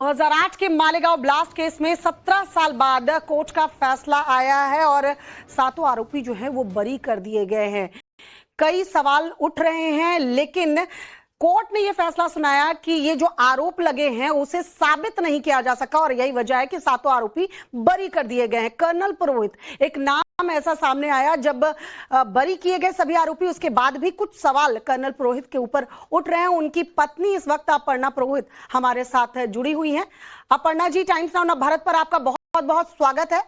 2008 के Malegaon blast case में 17 साल बाद कोर्ट का फैसला आया है और सातों आरोपी जो हैं वो बरी कर दिए गए हैं। कई सवाल उठ रहे हैं, लेकिन कोर्ट ने यह फैसला सुनाया कि ये जो आरोप लगे हैं उसे साबित नहीं किया जा सका और यही वजह है कि सातों आरोपी बरी कर दिए गए हैं। कर्नल पुरोहित एक नाम ऐसा सामने आया, जब बरी किए गए सभी आरोपी, उसके बाद भी कुछ सवाल कर्नल पुरोहित के ऊपर उठ रहे हैं। उनकी पत्नी इस वक्त अपर्णा पुरोहित हमारे साथ जुड़ी हुई हैं। अपर्णा जी, टाइम्स नाउ भारत पर आपका बहुत बहुत स्वागत है।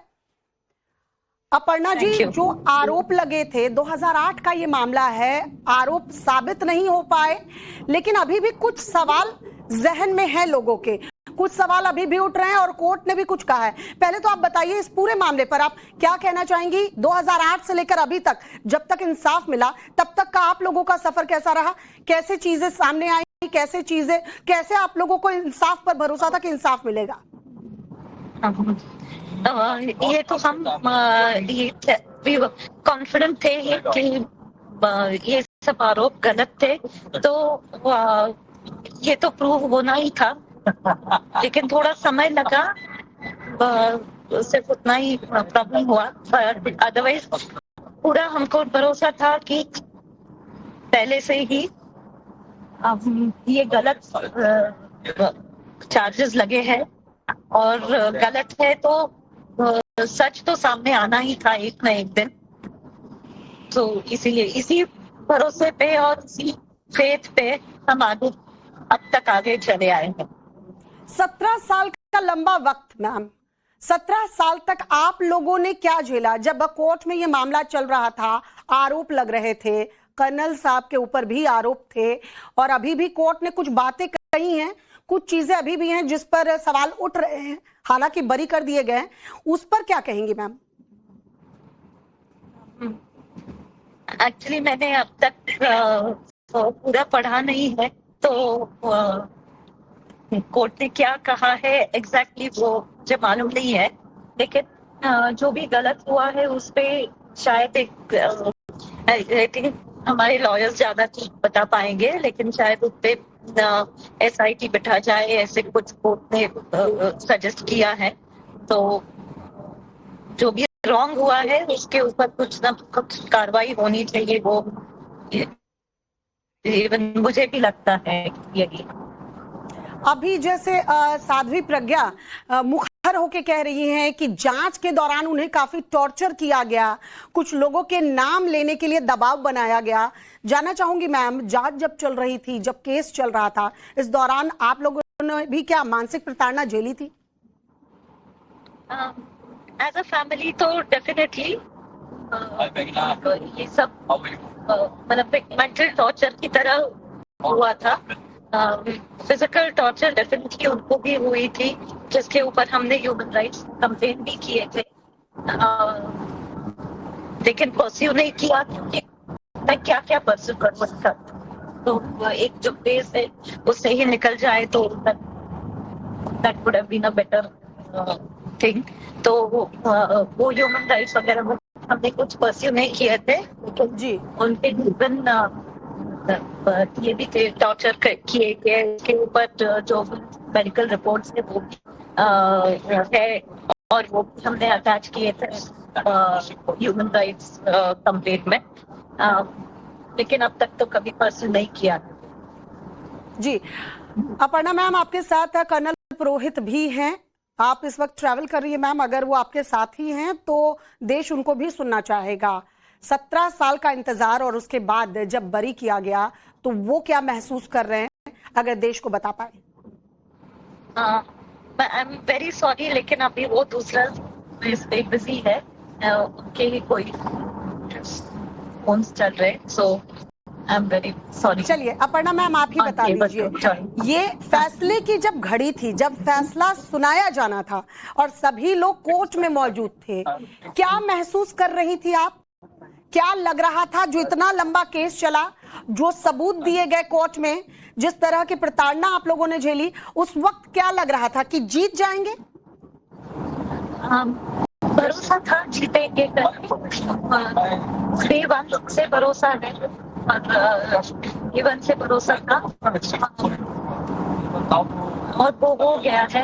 अपर्णा जी, जो आरोप लगे थे, 2008 का ये मामला है, आरोप साबित नहीं हो पाए, लेकिन अभी भी कुछ सवाल जहन में है लोगों के, कुछ सवाल अभी भी उठ रहे हैं और कोर्ट ने भी कुछ कहा है। पहले तो आप बताइए इस पूरे मामले पर आप क्या कहना चाहेंगी? 2008 से लेकर अभी तक, जब तक इंसाफ मिला तब तक का आप लोगों का सफर कैसा रहा? कैसे चीजें सामने आई, कैसे आप लोगों को इंसाफ पर भरोसा था कि इंसाफ मिलेगा? ये तो हम ये कॉन्फिडेंट थे कि ये सब आरोप गलत थे, तो ये तो प्रूव होना ही था, लेकिन थोड़ा समय लगा, सिर्फ उतना ही प्रॉब्लम हुआ। अदरवाइज पूरा हमको भरोसा था कि पहले से ही ये गलत चार्जेस लगे हैं और गलत है तो सच तो सामने आना ही था एक न एक दिन। तो इसीलिए इसी भरोसे पे और इसी फेथ पे हम अब तक आगे चले आए हैं। 17 साल का लंबा वक्त मैम, 17 साल तक आप लोगों ने क्या झेला? जब कोर्ट में ये मामला चल रहा था, आरोप लग रहे थे, कर्नल साहब के ऊपर भी आरोप थे और अभी भी कोर्ट ने कुछ बातें कही हैं, कुछ चीजें अभी भी हैं जिस पर सवाल उठ रहे हैं, हालांकि बरी कर दिए गए हैं, उस पर क्या कहेंगी मैम? एक्चुअली मैंने अब तक पूरा पढ़ा नहीं है, तो कोर्ट ने क्या कहा है एग्जैक्टली वो मुझे मालूम नहीं है, लेकिन जो भी गलत हुआ है उस पे शायद आई थिंक हमारे लॉयर्स ज्यादा ठीक बता पाएंगे, लेकिन शायद उस पे SIT बिठा जाए, ऐसे कुछ कोर्ट ने सजेस्ट किया है। तो जो भी रॉन्ग हुआ है उसके ऊपर कुछ ना कुछ कार्रवाई होनी चाहिए, वो इवन मुझे भी लगता है यही। अभी जैसे साध्वी प्रज्ञा मुखर होके कह रही हैं कि जांच के दौरान उन्हें काफी टॉर्चर किया गया, कुछ लोगों के नाम लेने के लिए दबाव बनाया गया। जानना चाहूंगी मैम, जांच जब चल रही थी, जब केस चल रहा था, इस दौरान आप लोगों ने भी क्या मानसिक प्रताड़ना झेली थी? एज अ फैमिली तो डेफिनेटली ये सब मतलब मेंटल टॉर्चर की तरह हुआ था। फिजिकल टॉर्चर डेफिनेटली उनको भी हुई थी, जिसके ऊपर हमने ह्यूमन राइट्स कंप्लेन भी किए थे, लेकिन परस्यू नहीं किया क्योंकि मैं क्या परस्यू कर सकता। तो एक जो केस है उससे ही निकल जाए तो that would have been a better thing. तो वो ह्यूमन राइट्स वगैरह हमने कुछ परस्यू नहीं किए थे, लेकिन जी उनके इवन ये भी थे टॉर्चर किए गए, इसके ऊपर जो मेडिकल रिपोर्ट्स है वो है और वो हमने अटैच किए थे ह्यूमन राइट्स कंप्लेंट में, लेकिन अब तक तो कभी परस्यू नहीं किया। जी अपर्णा मैम, आपके साथ कर्नल पुरोहित भी हैं, आप इस वक्त ट्रैवल कर रही है मैम, अगर वो आपके साथ ही हैं तो देश उनको भी सुनना चाहेगा। 17 साल का इंतजार और उसके बाद जब बरी किया गया तो वो क्या महसूस कर रहे हैं, अगर देश को बता पाए? आई एम वेरी सॉरी, लेकिन अभी वो दूसरा इस पे बिजी है, उनके ही कोई फोन चल रहे, सो आई एम वेरी सॉरी। चलिए अपर्णा मैम, आप ही बता दीजिए, ये फैसले की जब घड़ी थी, जब फैसला सुनाया जाना था और सभी लोग कोर्ट में मौजूद थे, क्या महसूस कर रही थी आप? क्या लग रहा था? जो इतना लंबा केस चला, जो सबूत दिए गए कोर्ट में, जिस तरह की प्रताड़ना आप लोगों ने झेली, उस वक्त क्या लग रहा था कि जीत जाएंगे? भरोसा था जीतेंगे, डे वन से भरोसा है और डे वन से भरोसा था और वो हो गया है.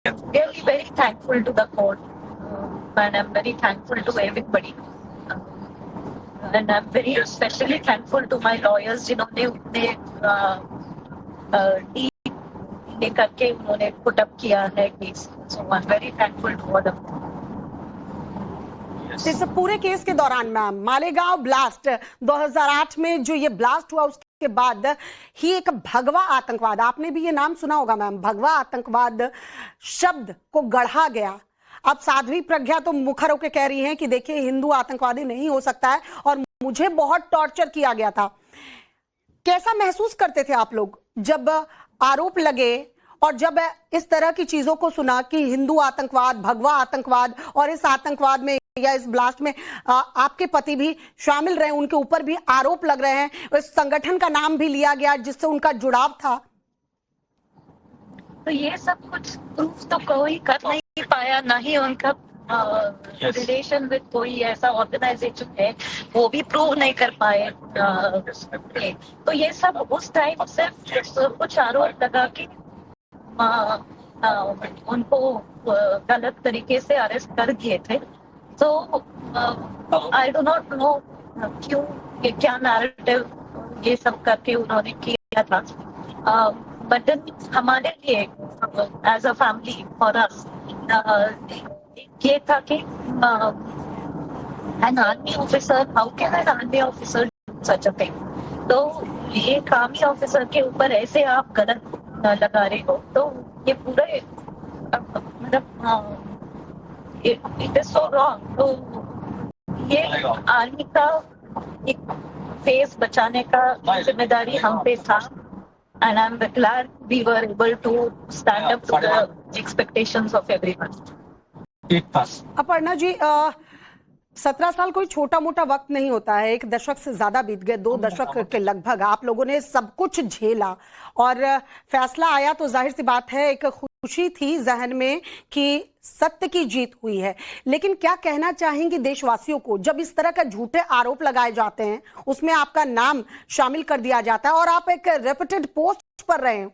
I'm really very thankful to the court, and I'm very thankful to everybody. And I'm very especially thankful to my lawyers जिन्होंने उतने डील करके उन्होंने पुट अप किया है case. So I'm very thankful to all of them. इस पूरे case के दौरान मैम मालेगांव ब्लास्ट 2008 में जो ये ब्लास्ट हुआ उसके बाद ही एक भगवा आतंकवाद, आपने भी ये नाम सुना होगा मैम, भगवा आतंकवाद शब्द को गढ़ा गया. अब साध्वी प्रज्ञा तो मुखर होकर कह रही हैं कि देखिए हिंदू आतंकवादी नहीं हो सकता है और मुझे बहुत टॉर्चर किया गया था. कैसा महसूस करते थे आप लोग जब आरोप लगे और जब इस तरह की चीजों को सुना कि हिंदू आतंकवाद, भगवा आतंकवाद, और इस आतंकवाद में या इस ब्लास्ट में आपके पति भी शामिल रहे, उनके ऊपर भी आरोप लग रहे हैं, इस संगठन का नाम भी लिया गया जिससे उनका जुड़ाव था? तो ये सब कुछ प्रूफ तो कोई कर नहीं पाया, ना ही उनका रिलेशन विद कोई ऐसा ऑर्गेनाइजेशन है वो भी प्रूव नहीं कर पाए. तो ये सब उस टाइम सिर्फ कुछ आरोप लगा के उनको गलत तरीके से अरेस्ट कर दिए थे. तो आई डू नॉट नो क्यों, ये क्या नैरेटिव ये सब करके उन्होंने किया था. बट हमारे लिए as a family for us ये था कि an army officer, how can an army officer do such a thing. तो एक आर्मी ऑफिसर के ऊपर ऐसे आप गलत लगा रहे हो, तो ये पूरे मतलब इट इज सो रॉन्ग. तो ये आर्मी का एक फेस बचाने का जिम्मेदारी हम पे था. And I am glad we were able to stand up to the expectations of everyone. Aparna ji, 17 साल कोई छोटा मोटा वक्त नहीं होता है. 1 दशक से ज्यादा बीत गए, 2 दशक के लगभग आप लोगों ने सब कुछ झेला और फैसला आया तो जाहिर सी बात है एक खुशी थी जहन में कि सत्य की जीत हुई है. लेकिन क्या कहना चाहेंगे देशवासियों को जब इस तरह का झूठे आरोप लगाए जाते हैं, उसमें आपका नाम शामिल कर दिया जाता है और आप एक रेपुटेड पोस्ट पर रहे हो,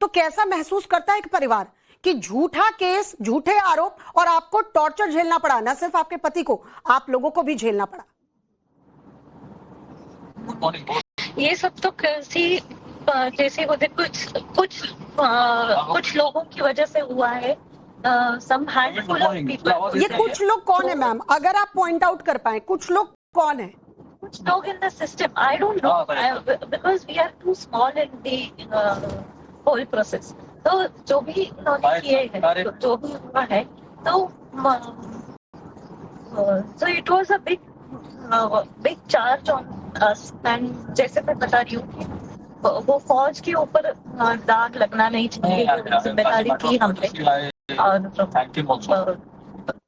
तो कैसा महसूस करता है एक परिवार कि झूठा केस, झूठे आरोप और आपको टॉर्चर झेलना पड़ा? न सिर्फ आपके पति को, आप लोगों को भी झेलना पड़ा. ये सब तो कैसी जैसे होते कुछ लोगों की वजह से हुआ है. सम हैंडफुल ऑफ पीपल. ये कुछ लोग कौन है मैम, अगर आप पॉइंट आउट कर पाए, कुछ लोग कौन है? कुछ लोग in the system, I don't know, because we are too small in the whole process. तो जो भी इन्होंने किए हैं, जो भी हुआ है, तो it was a big charge on us. And जैसे मैं बता रही हूँ वो फौज के ऊपर दाग लगना नहीं चाहिए, जिम्मेदारी थी हमने. और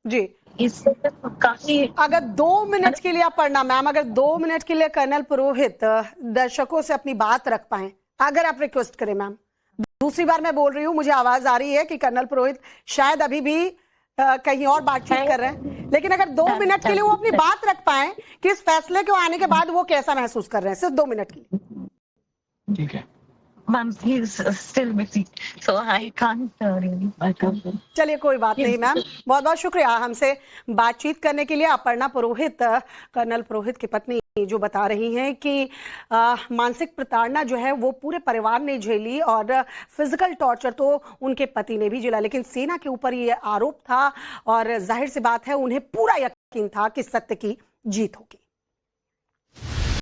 जी इससे काफी, अगर 2 मिनट के लिए अपर्णा मैम, अगर 2 मिनट के लिए कर्नल पुरोहित दर्शकों से अपनी बात रख पाए, अगर आप रिक्वेस्ट करें मैम. दूसरी बार मैं बोल रही हूँ, मुझे आवाज आ रही है कि कर्नल पुरोहित शायद अभी भी कहीं और बातचीत कर रहे हैं, लेकिन अगर 2 मिनट के लिए वो अपनी बात रख पाए कि इस फैसले के आने के बाद वो कैसा महसूस कर रहे हैं, सिर्फ 2 मिनट के लिए. ठीक है ma'am, he is still busy, so I can't really. चलिए कोई बात नहीं मैम, बहुत बहुत शुक्रिया हमसे बातचीत करने के लिए. अपर्णा पुरोहित, कर्नल पुरोहित की पत्नी, जो बता रही हैं कि मानसिक प्रताड़ना जो है वो पूरे परिवार ने झेली और फिजिकल टॉर्चर तो उनके पति ने भी झेला, लेकिन सेना के ऊपर ये आरोप था और जाहिर सी बात है उन्हें पूरा यकीन था कि सत्य की जीत होगी.